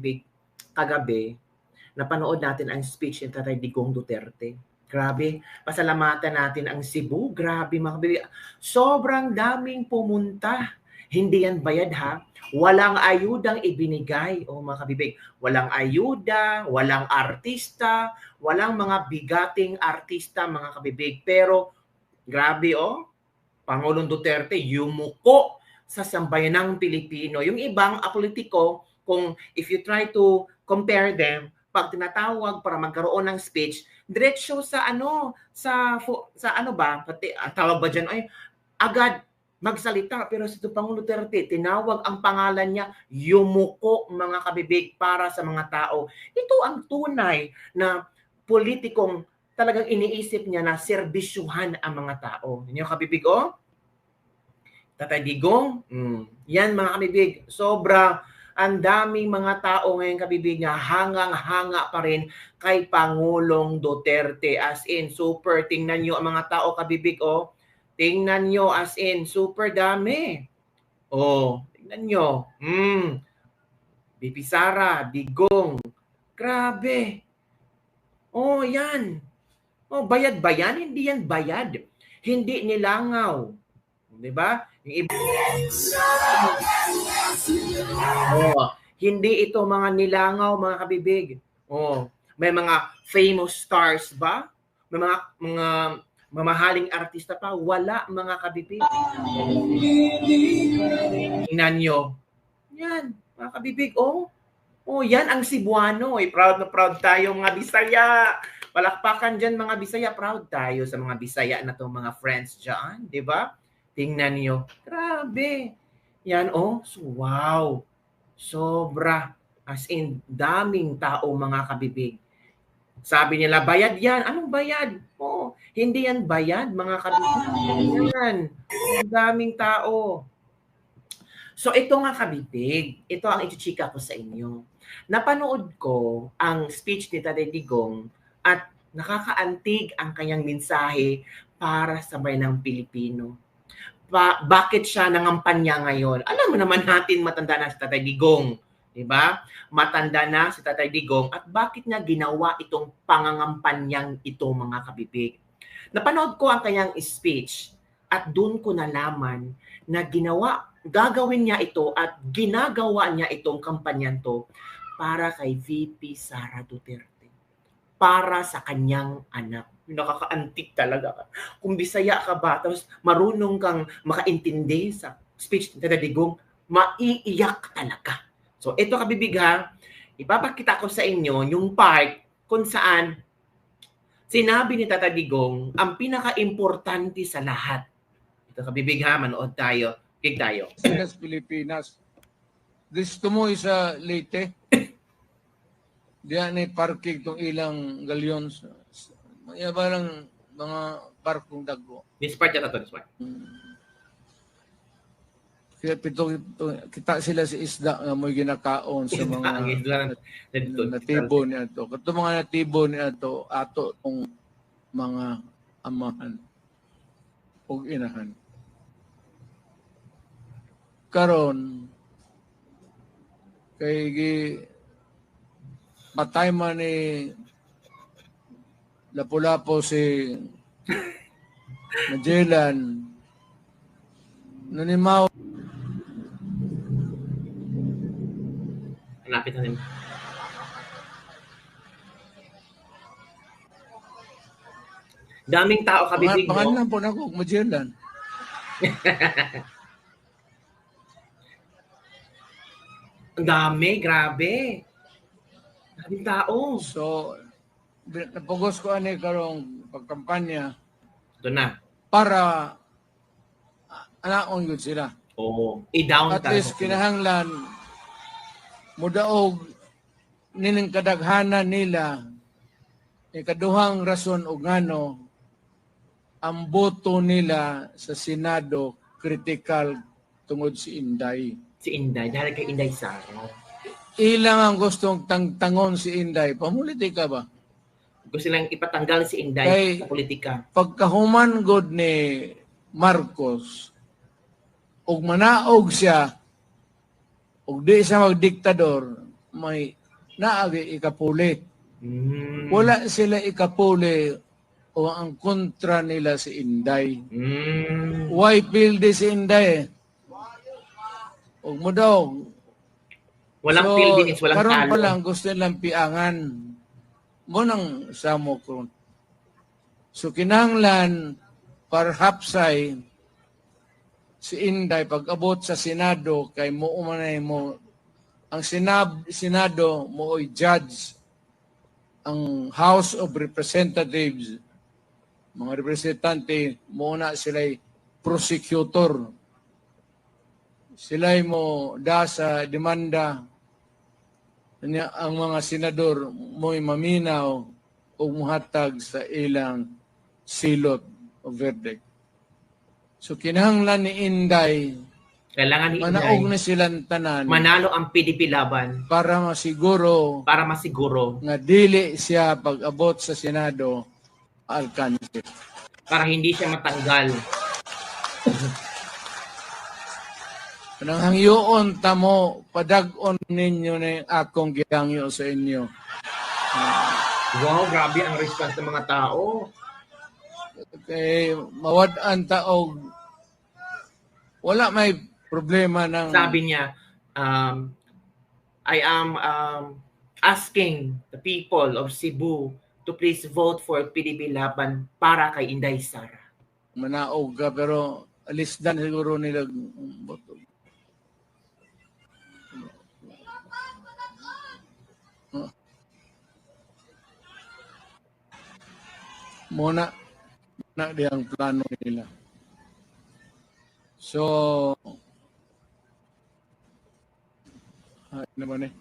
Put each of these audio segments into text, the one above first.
Big kagabi, napanood natin ang speech ni Tatay Digong Duterte. Grabe, pasalamatan natin ang Cebu. Grabe mga kabibig. Sobrang daming pumunta. Hindi yan bayad ha. Walang ayudang ibinigay. O mga kabibig, walang ayuda, walang artista, walang mga bigating artista mga kabibig. Pero grabe Pangulong Duterte yumuko sa sambayanang Pilipino. Yung ibang politiko, kung if you try to compare them, pag tinatawag para magkaroon ng speech, diretso sa pati tawag ba diyan ay agad magsalita. Pero si Pangulong Duterte, tinawag ang pangalan niya, yumuko mga kabibig para sa mga tao. Ito ang tunay na politikong talagang iniisip niya na serbisyuhan ang mga tao. Ninyo kabibig Tatay Digong, yan mga kabibig, sobra ang daming mga tao ngayon kabibig nga hangang-hanga pa rin kay Pangulong Duterte. As in, super, tingnan nyo ang mga tao kabibig tingnan nyo as in, super dami. Tingnan nyo. BP Sara, Digong, grabe. Yan. Bayad ba yan? Hindi yan bayad. Hindi nilangaw. Diba? Yung iba, hindi ito mga nilangaw, mga kabibig. May mga famous stars ba? May mga mamahaling artista pa? Wala, mga kabibig. Tingnan nyo. Yan, mga kabibig. Yan ang Cebuano. Proud na proud tayo, mga Bisaya. Palakpakan dyan, mga Bisaya. Proud tayo sa mga Bisaya na to, mga friends dyan. Diba? Tingnan niyo. Grabe. Yan, So, wow. Sobra. As in, daming tao, mga kabibig. Sabi nila, bayad yan. Anong bayad? Hindi yan bayad, mga kabibig. Yan. Ang daming tao. So, ito nga kabibig. Ito ang ituchika ko sa inyo. Napanood ko ang speech ni Tatay Digong at nakakaantig ang kanyang mensahe para sa bayanang Pilipino. Bakit siya nangampanya ngayon? Alam mo naman natin, matanda na si Tatay Digong. Diba? Matanda na si Tatay Digong. At bakit niya ginawa itong pangangampanyang ito, mga kabibig? Napanood ko ang kanyang speech at doon ko nalaman na gagawin niya ito at ginagawa niya itong kampanyan to para kay VP Sara Duterte. Para sa kanyang anak. Nakakaantik talaga. Kung Bisaya ka ba, tapos marunong kang makaintindi sa speech ni Tatay Digong, maiiyak talaga. So, ito kabibig ha, ipapakita ko sa inyo yung part kung saan sinabi ni Tatay Digong ang pinaka-importante sa lahat. Ito kabibig ha, manood tayo. Kig tayo. Pilipinas. This to mo is Leyte. Diyan ay parking itong ilang galyon. May parang mga parkong dago. This part yata to, this part. Kaya kita sila sa isda nga mo'y ginakaon sa mga natibo niya to. Kato mga natibo niya to, ato tong mga amahan o inahan. Karon kay patay man ni Lapu-Lapu si Magellan nanimaw. Hanapit na rin. Daming tao kabibig mo. Pangalan po na ko, Magellan. Ang dami, grabe. Daming tao. So, napugos ko ani karong pagkampanya. Ito na. Para anaon yun sila. I-down at least kinahanglan mudaog nining kadaghanan nila ikaduhang rason og ngano ang boto nila sa Senado critical tungod si Inday. Si Inday, dahil kay Inday Sara. Ilang ang gustong tangon si Inday. Pamulitika ba? Gusto nilang ipatanggal si Inday sa politika. Pagkahuman god ni Marcos, ug manaog siya, ug di siya magdiktador, may naagi ikapuli. Mm. Wala sila ikapuli o ang kontra nila si Inday. Why pildi si Inday? Huwag mo daw. Walang So, pildi is walang karon talo. pa lang gusto nilang piangan. Mo nang samo ko. So, kinahanglan perhaps ay si Inday pag-abot sa Senado kay mo umanay mo ang Senado mo oy judge ang House of Representatives mga representante mo na sila'y prosecutor sila'y mo da sa demanda ang mga senador mo'y maminaw o muhatag sa ilang silot o verdict. So kinahanglan ni Inday Kailangan ni manaog Inday na silang tanan manalo ang PDP laban para masiguro nga dili siya pag-abot sa Senado alkanse. Para hindi siya matanggal. Pananghangyoon tamo padag-on ninyo na yung akong gihangyo sa inyo. Wow, grabe ang response ng mga tao. Kay mawad-an taog wala may problema ng Sabi niya, I am asking the people of Cebu to please vote for PDP Laban para kay Inday Sara. Manaog ka pero alis dan siguro nila boto. Muna na di ang plano nila. So, ay naman eh.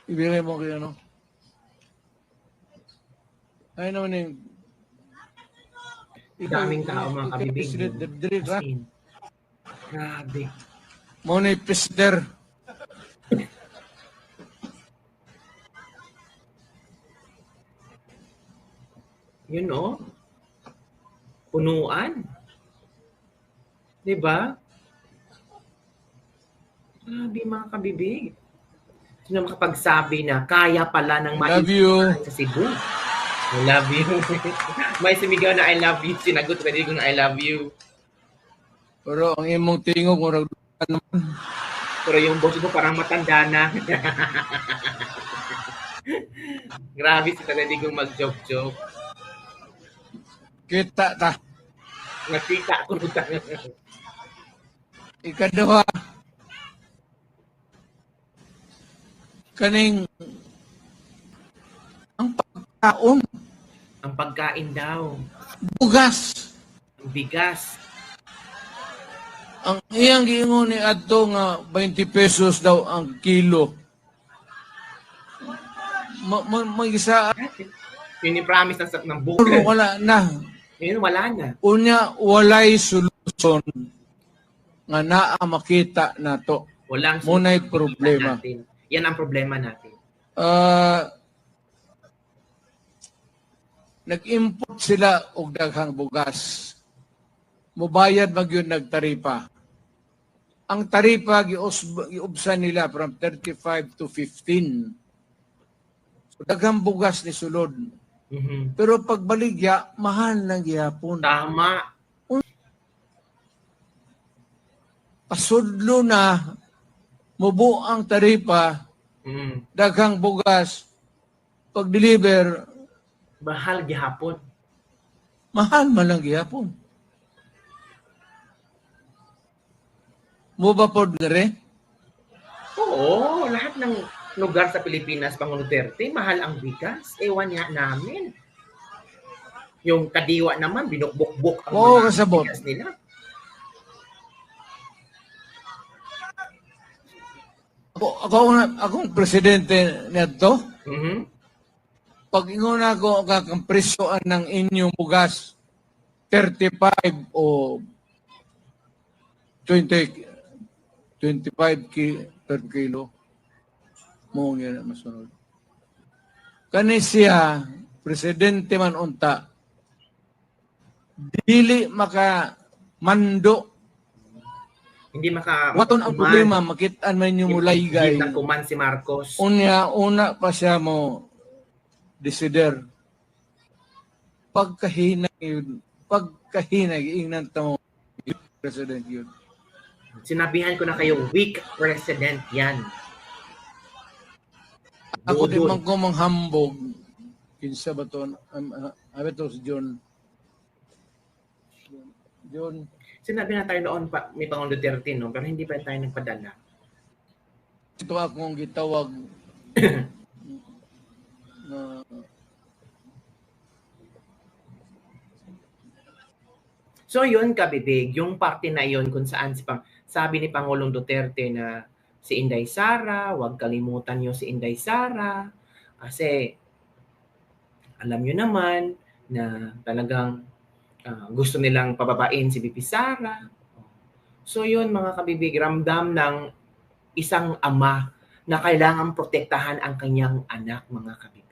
Ibigay mo kayo, no? Ay naman eh. Daming tao mga kabibig. Grabe. Muna yung Pister. You know? Punuan. Diba? Grabe mga kabibig. Sino makapagsabi na kaya pala ng maisahan sa Cebu? I love you. May sumigaw na I love you. Sinagot pwede ko na I love you. Pero ang imong tingog murag naman. Pero yung boss mo parang matanda na. Grabe si Tadedi kong mag-joke-joke. Kita ta. Nakita ko na. Ikaduha. Kaning ang pagkaon. Ang pagkain daw. Bugas. Ang bigas. Ang iyang giingon ni adto nga 20 pesos daw ang kilo. Mag-isa. Yun yung promise ng bukas. Wala na. Yun, wala na. Unya, walay solusyon nga naa makita na to. Walang muna'y problema. Natin. Yan ang problema natin. Nag-import sila og daghang bugas. Mubayad mag yun nagtaripa. Ang taripa giubsan nila from 35 to 15. So, daghang bugas ni sulod. Mm-hmm. Pero pagbaligya, mahal na gihapon. Tama. Pasudlo na, mubo ang taripa, daghang bugas, pag-deliver, mahal gihapon. Mahal man lang gihapon. Mo ba po dire? Oo, lahat ng lugar sa Pilipinas, Pangulong Duterte, mahal ang bigas. Ewan niya namin. Yung kadiwa naman, binukbuk-buk ang mga kasabot. bigas nila. Akong presidente nito, pag ingon ako kakang presyoan ng inyong bugas, 35 o 25 per kilo, mo nga na masunod. Kani siya, presidente man unta, dili maka mando Hindi maka Waton ang problema, makitaan man yung mulay gay. Hindi kuman si Marcos. Una pa siya mo desider. Pagkahinag ingnan mo president yun. Sinabihan ko na kayo, weak president yan. Ako din man ko manghambog. Kinsa ba ito? Ito si John. Sinabi na tayo noon pa, may Pangulong Duterte, no? Pero hindi pa tayo nagpadala. Ito akong gitawag So yun, kabibig, yung parte na yun kung saan sabi ni Pangulong Duterte na si Inday Sara, huwag kalimutan niyo si Inday Sara kasi alam niyo naman na talagang gusto nilang pababain si BP Sara. So yun mga kabibig, ramdam ng isang ama na kailangan protektahan ang kanyang anak mga kabibig.